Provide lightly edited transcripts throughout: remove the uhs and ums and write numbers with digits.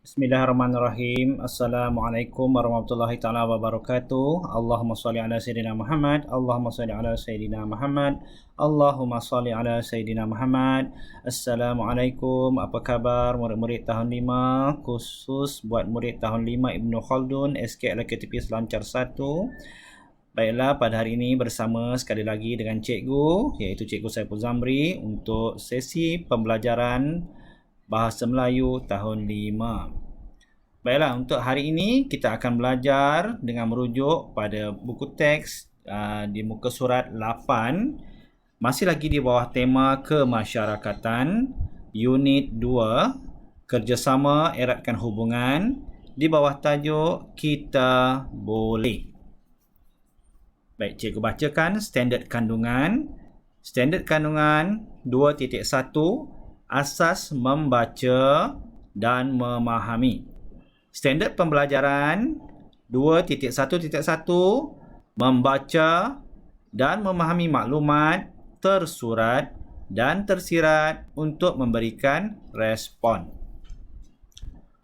Bismillahirrahmanirrahim. Assalamualaikum warahmatullahi taala wabarakatuh. Allahumma salli ala sayyidina Muhammad. Allahumma salli ala sayyidina Muhammad. Allahumma salli ala sayyidina Muhammad. Assalamualaikum. Apa khabar murid-murid tahun 5, khusus buat murid tahun 5 Ibnu Khaldun SK LKTP Selancar 1. Baiklah, pada hari ini bersama sekali lagi dengan cikgu, iaitu Cikgu Saiful Zamri untuk sesi pembelajaran Bahasa Melayu tahun 5. Baiklah, untuk hari ini kita akan belajar dengan merujuk pada buku teks di muka surat 8. Masih lagi di bawah tema kemasyarakatan, unit 2, kerjasama eratkan hubungan, di bawah tajuk Kita Boleh. Baik, cikgu bacakan standard kandungan. Standard kandungan 2.1, asas membaca dan memahami. Standard pembelajaran 2.1.1, membaca dan memahami maklumat tersurat dan tersirat untuk memberikan respon.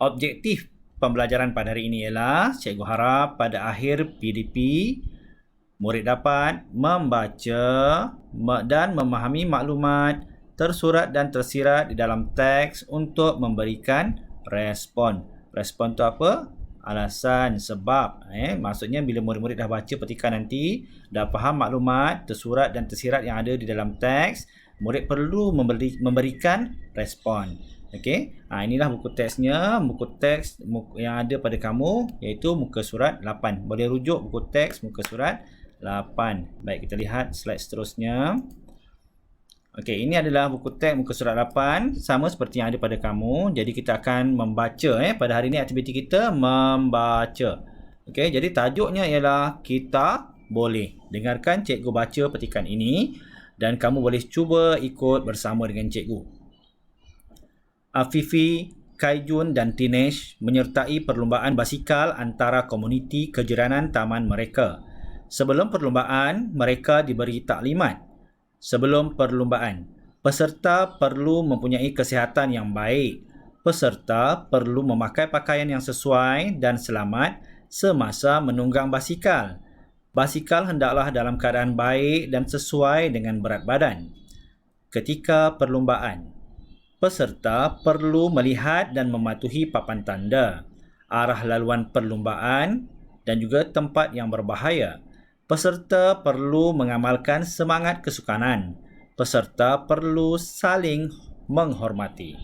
Objektif pembelajaran pada hari ini ialah cikgu harap pada akhir PDP murid dapat membaca dan memahami maklumat tersurat dan tersirat di dalam teks untuk memberikan respon. Respon tu apa? Alasan, sebab. Maksudnya bila murid-murid dah baca petikan nanti, dah faham maklumat tersurat dan tersirat yang ada di dalam teks, murid perlu memberikan respon. Okey. Inilah buku teksnya, buku teks yang ada pada kamu, iaitu muka surat 8. Boleh rujuk buku teks muka surat 8. Baik, kita lihat slide seterusnya. Okey, ini adalah buku teks muka surat 8, sama seperti yang ada pada kamu. Jadi kita akan membaca. Pada hari ini aktiviti kita membaca. Okey, jadi tajuknya ialah Kita Boleh. Dengarkan cikgu baca petikan ini dan kamu boleh cuba ikut bersama dengan cikgu. Afifi, Kaijun dan Tinesh menyertai perlumbaan basikal antara komuniti kejiranan taman mereka. Sebelum perlumbaan, mereka diberi taklimat. Sebelum perlumbaan, peserta perlu mempunyai kesihatan yang baik. Peserta perlu memakai pakaian yang sesuai dan selamat semasa menunggang basikal. Basikal hendaklah dalam keadaan baik dan sesuai dengan berat badan. Ketika perlumbaan, peserta perlu melihat dan mematuhi papan tanda, arah laluan perlumbaan dan juga tempat yang berbahaya. Peserta perlu mengamalkan semangat kesukanan. Peserta perlu saling menghormati.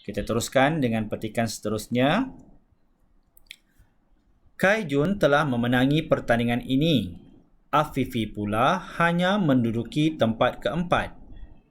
Kita teruskan dengan petikan seterusnya. Kaijun telah memenangi pertandingan ini. Afifi pula hanya menduduki tempat keempat.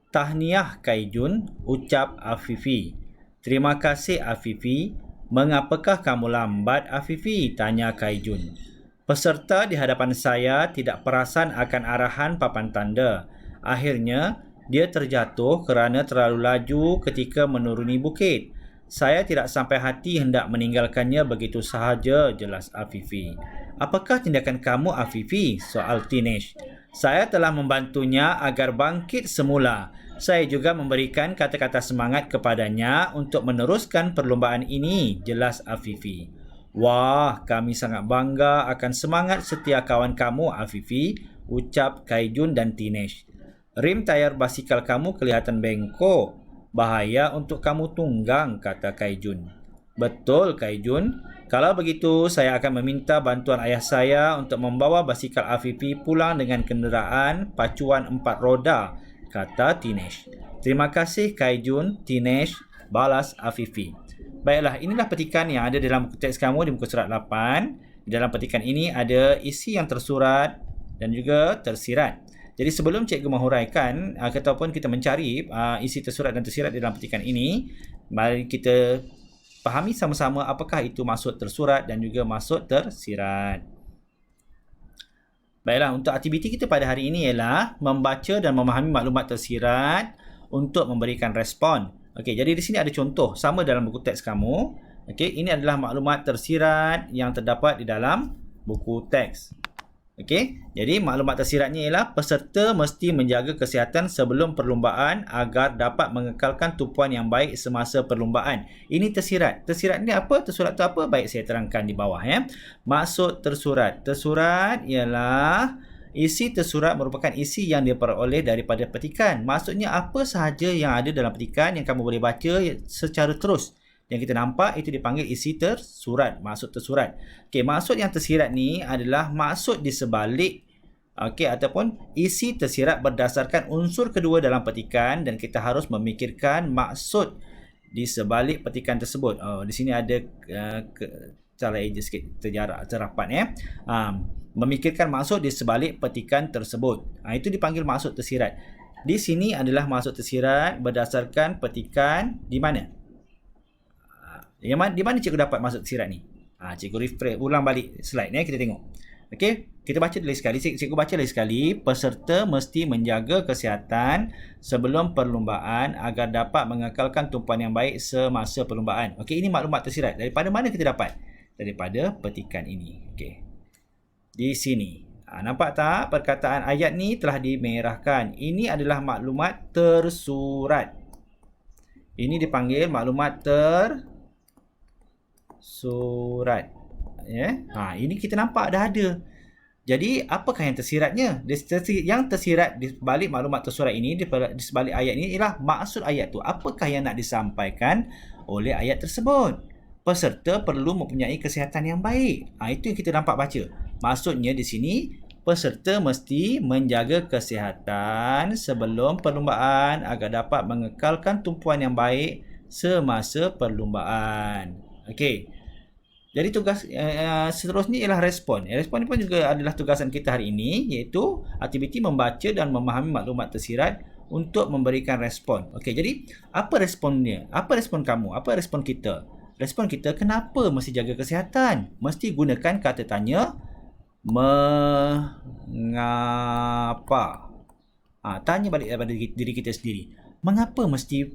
Tahniah Kaijun, ucap Afifi. Terima kasih Afifi. Mengapakah kamu lambat Afifi? Tanya Kaijun. Peserta di hadapan saya tidak perasan akan arahan papan tanda. Akhirnya, dia terjatuh kerana terlalu laju ketika menuruni bukit. Saya tidak sampai hati hendak meninggalkannya begitu sahaja, jelas Afifi. Apakah tindakan kamu, Afifi? Soal Tinesh. Saya telah membantunya agar bangkit semula. Saya juga memberikan kata-kata semangat kepadanya untuk meneruskan perlumbaan ini, jelas Afifi. Wah, kami sangat bangga akan semangat setia kawan kamu, Afifi, ucap Kaijun dan Tinesh. Rim tayar basikal kamu kelihatan bengkok. Bahaya untuk kamu tunggang, kata Kaijun. Betul, Kaijun. Kalau begitu, saya akan meminta bantuan ayah saya untuk membawa basikal Afifi pulang dengan kenderaan pacuan 4 roda, kata Tinesh. Terima kasih, Kaijun, Tinesh, balas Afifi. Baiklah, inilah petikan yang ada dalam buku teks kamu di muka surat 8. Di dalam petikan ini ada isi yang tersurat dan juga tersirat. Jadi sebelum cikgu menghuraikan ataupun kita mencari isi tersurat dan tersirat di dalam petikan ini, mari kita fahami sama-sama apakah itu maksud tersurat dan juga maksud tersirat. Baiklah, untuk aktiviti kita pada hari ini ialah membaca dan memahami maklumat tersirat untuk memberikan respon. Okey, jadi di sini ada contoh sama dalam buku teks kamu. Okey, ini adalah maklumat tersirat yang terdapat di dalam buku teks. Okey, jadi maklumat tersiratnya ialah peserta mesti menjaga kesihatan sebelum perlumbaan agar dapat mengekalkan tumpuan yang baik semasa perlumbaan. Ini tersirat. Tersirat ni apa? Tersurat tu apa? Baik, saya terangkan di bawah ya. Maksud tersurat. Tersurat ialah isi tersurat merupakan isi yang diperoleh daripada petikan. Maksudnya apa sahaja yang ada dalam petikan yang kamu boleh baca secara terus. Yang kita nampak itu dipanggil isi tersurat, maksud tersurat. Okey, maksud yang tersirat ni adalah maksud di sebalik ataupun isi tersirat berdasarkan unsur kedua dalam petikan dan kita harus memikirkan maksud di sebalik petikan tersebut. Di sini ada salah eja sikit terrapat ya. Memikirkan maksud di sebalik petikan tersebut. Itu dipanggil maksud tersirat. Di sini adalah maksud tersirat berdasarkan petikan di mana? Di mana cikgu dapat maksud tersirat ni? Cikgu refresh, ulang balik slide ni, kita tengok. Okey, kita baca lagi sekali. Cikgu baca lagi sekali. Peserta mesti menjaga kesihatan sebelum perlumbaan agar dapat mengekalkan tumpuan yang baik semasa perlumbaan. Okey, ini maklumat tersirat. Daripada mana kita dapat? Daripada petikan ini. Okey. Di sini. Nampak tak? Perkataan ayat ni telah dimerahkan. Ini adalah maklumat tersurat. Ini dipanggil maklumat tersurat. Ya. Ini kita nampak dah ada. Jadi, apakah yang tersiratnya? Yang tersirat di balik maklumat tersurat ini, di sebalik ayat ini ialah maksud ayat tu. Apakah yang nak disampaikan oleh ayat tersebut? Peserta perlu mempunyai kesihatan yang baik. Itu yang kita nampak baca. Maksudnya di sini, peserta mesti menjaga kesihatan sebelum perlumbaan agar dapat mengekalkan tumpuan yang baik semasa perlumbaan. Okey. Jadi tugas seterusnya ialah respon. Respon ini pun juga adalah tugasan kita hari ini, iaitu aktiviti membaca dan memahami maklumat tersirat untuk memberikan respon. Okey, jadi apa responnya? Apa respon kamu? Apa respon kita? Respon kita, kenapa mesti jaga kesihatan? Mesti gunakan kata tanya mengapa. Tanya balik daripada diri kita sendiri. Mengapa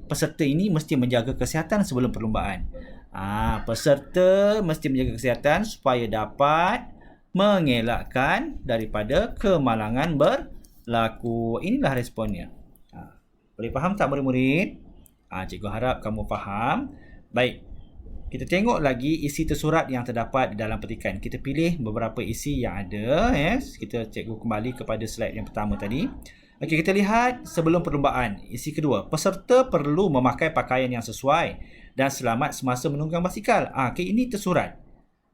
peserta ini mesti menjaga kesihatan sebelum perlumbaan? Peserta mesti menjaga kesihatan supaya dapat mengelakkan daripada kemalangan berlaku. Inilah responnya. Boleh faham tak murid-murid? Cikgu harap kamu faham. Baik. Kita tengok lagi isi tersurat yang terdapat di dalam petikan. Kita pilih beberapa isi yang ada. Cikgu kembali kepada slide yang pertama tadi. Okey, kita lihat sebelum perlumbaan. Isi kedua. Peserta perlu memakai pakaian yang sesuai dan selamat semasa menunggang basikal. Ini tersurat.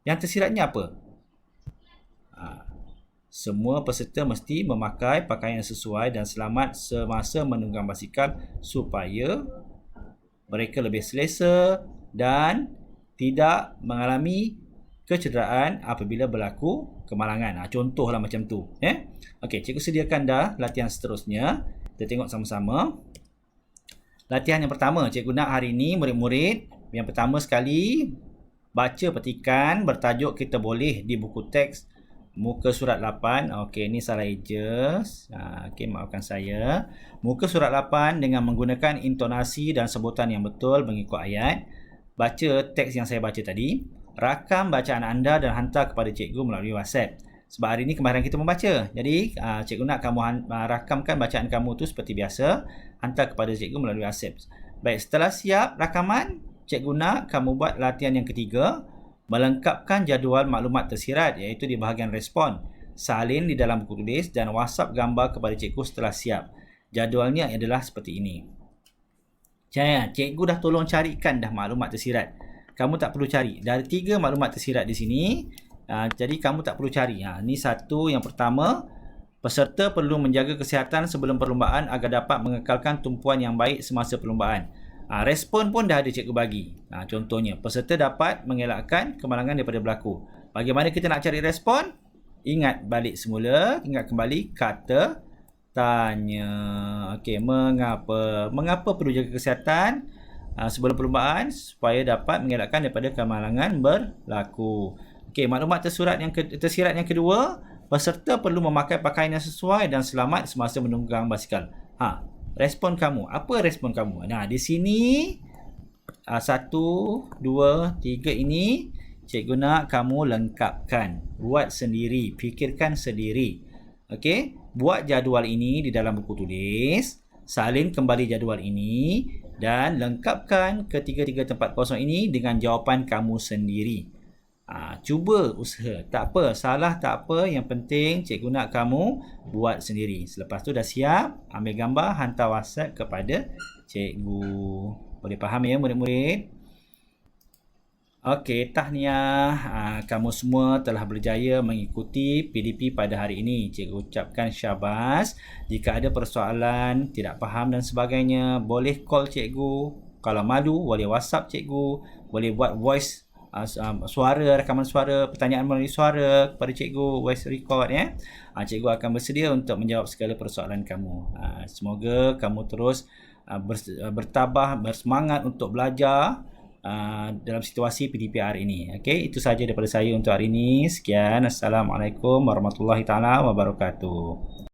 Yang tersiratnya apa? Semua peserta mesti memakai pakaian yang sesuai dan selamat semasa menunggang basikal supaya mereka lebih selesa dan tidak mengalami kecederaan apabila berlaku kemalangan. Contohlah macam tu. Okey, cikgu sediakan dah latihan seterusnya. Kita tengok sama-sama. Latihan yang pertama, cikgu nak hari ini murid-murid yang pertama sekali baca petikan bertajuk kita boleh di buku teks muka surat 8. Okey, ini salah eja. Okey, maafkan saya. Muka surat 8 dengan menggunakan intonasi dan sebutan yang betul mengikut ayat. Baca teks yang saya baca tadi. Rakam bacaan anda dan hantar kepada cikgu melalui WhatsApp. Sebab hari ini kemarin kita membaca. Jadi, cikgu nak kamu rakamkan bacaan kamu tu seperti biasa. Hantar kepada cikgu melalui WhatsApp. Baik, setelah siap rakaman, cikgu nak kamu buat latihan yang ketiga. Melengkapkan jadual maklumat tersirat, iaitu di bahagian respon. Salin di dalam buku tulis dan WhatsApp gambar kepada cikgu setelah siap. Jadualnya adalah seperti ini. Cikgu dah tolong carikan dah maklumat tersirat. Kamu tak perlu cari. Dari 3 maklumat tersirat di sini. Jadi kamu tak perlu cari. Ini satu yang pertama. Peserta perlu menjaga kesihatan sebelum perlumbaan agar dapat mengekalkan tumpuan yang baik semasa perlumbaan. Respon pun dah ada cikgu bagi. Contohnya, peserta dapat mengelakkan kemalangan daripada berlaku. Bagaimana kita nak cari respon? Ingat balik semula. Ingat kembali kata tanya. Okey, mengapa? Mengapa perlu jaga kesihatan sebelum perlumbaan? Supaya dapat mengelakkan daripada kemalangan berlaku. Okey, maklumat tersirat yang kedua, peserta perlu memakai pakaian yang sesuai dan selamat semasa menunggang basikal. Respon kamu. Apa respon kamu? Di sini 1, 2, 3 ini cikgu nak kamu lengkapkan. Buat sendiri, fikirkan sendiri. Okey, buat jadual ini di dalam buku tulis, salin kembali jadual ini dan lengkapkan ketiga-tiga tempat kosong ini dengan jawapan kamu sendiri. Cuba usaha. Tak apa, salah tak apa. Yang penting cikgu nak kamu buat sendiri. Selepas tu dah siap, ambil gambar, hantar WhatsApp kepada cikgu. Boleh faham ya murid-murid? Okey, tahniah. Kamu semua telah berjaya mengikuti PDP pada hari ini. Cikgu ucapkan syabas. Jika ada persoalan, tidak faham dan sebagainya, boleh call cikgu. Kalau malu, boleh WhatsApp cikgu. Boleh buat voice suara, rakaman suara, pertanyaan melalui suara kepada cikgu, voice record ya. Cikgu akan bersedia untuk menjawab segala persoalan kamu. Semoga kamu terus bertabah, bersemangat untuk belajar dalam situasi PDPR ini. Okey, itu sahaja daripada saya untuk hari ini. Sekian. Assalamualaikum warahmatullahi taala wabarakatuh.